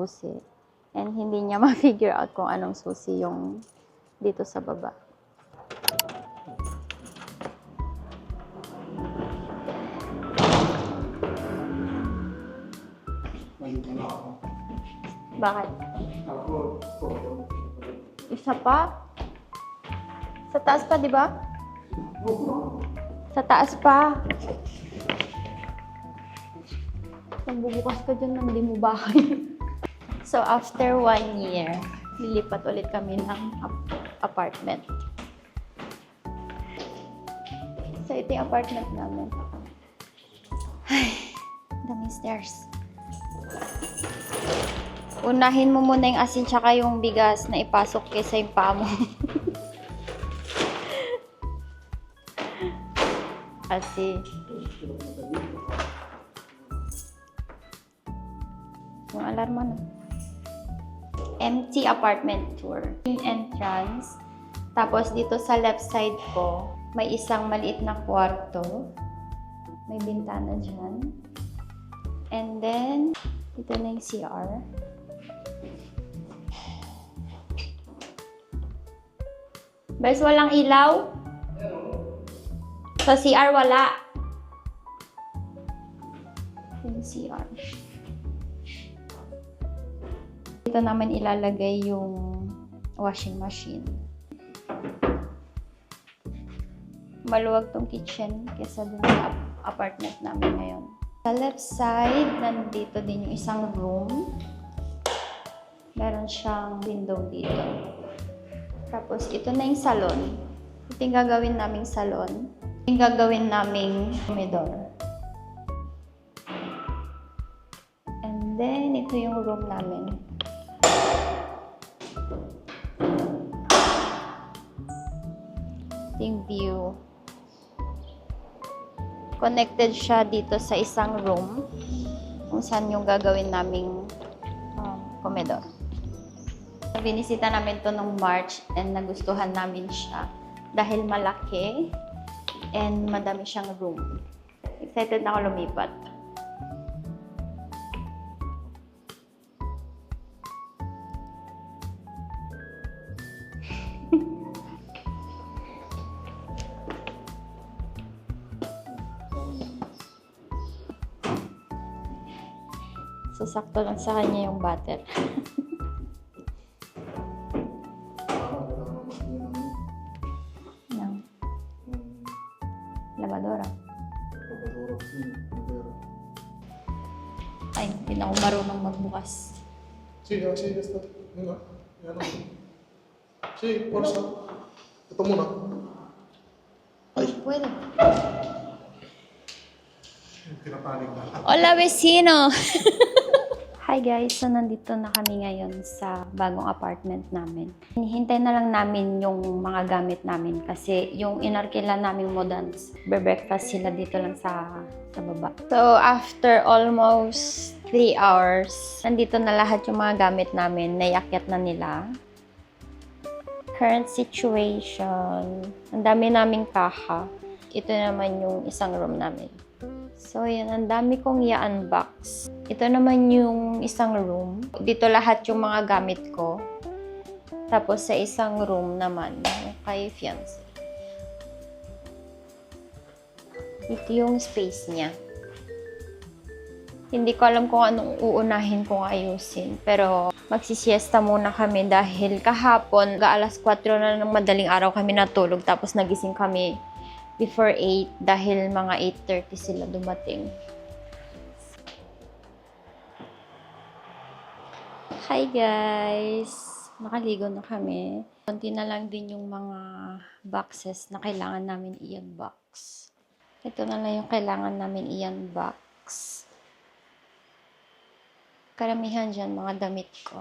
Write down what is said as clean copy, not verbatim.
susi. And hindi niya ma-figure out kung anong susi yung dito sa baba. Bakit? Isa pa? Sa taas pa, di ba? Sa taas pa. Magbubukas ka dyan ng di mo bahay. So, after 1 year, lilipat ulit kami ng apartment. So, ito yung apartment namin. Ay, daming stairs. Unahin mo muna yung asin tsaka yung bigas na ipasok kaysa yung paa mo. Kasi yung alarma na. Empty apartment tour. Yung entrance. Tapos dito sa left side ko, may isang maliit na kwarto. May bintana dyan. And then, ito na yung CR. Bes, walang ilaw? Sa CR, wala. Yung CR. Dito naman ilalagay yung washing machine. Maluwag tong kitchen kesa dun sa apartment namin ngayon. Sa left side, nandito din yung isang room. Meron siyang window dito. Tapos, ito na yung salon. Ito yung gagawin naming salon. Ito yung gagawin naming comedor. And then, ito yung room namin. Ito yung view. Connected siya dito sa isang room kung saan yung gagawin naming comedor. Binisita namin to nung March and nagustuhan namin siya dahil malaki and madami siyang room. Excited na ako lumipat. So, sakto lang sa kanya yung butter. Ng labadora. Ay, hindi na ako marunong magbukas. Sige, basta. Yan. Sige, porsa. Ito muna. Ay, pwede. Pinapanig na. Hola, vecino! Hi guys! So, nandito na kami ngayon sa bagong apartment namin. Hinihintay na lang namin yung mga gamit namin kasi yung inarkila naming modans, breakfast sila dito lang sa baba. So, after almost 3 hours, nandito na lahat yung mga gamit namin. Naiakyat na nila. Current situation, ang dami naming kaha. Ito naman yung isang room namin. So, yan. Ang dami kong i-unbox. Ito naman yung isang room. Dito lahat yung mga gamit ko. Tapos, sa isang room naman, kay fiancé. Ito yung space niya. Hindi ko alam kung anong uunahin kong ayusin. Pero, magsisiesta muna kami dahil kahapon, alas 4 na ng madaling araw kami natulog. Tapos, nagising kami before 8 dahil mga 8:30 sila dumating. Hi guys! Nakaligo na kami. Konti na lang din yung mga boxes na kailangan namin i-unbox. Ito na lang yung kailangan namin i-unbox. Karamihan dyan mga damit ko.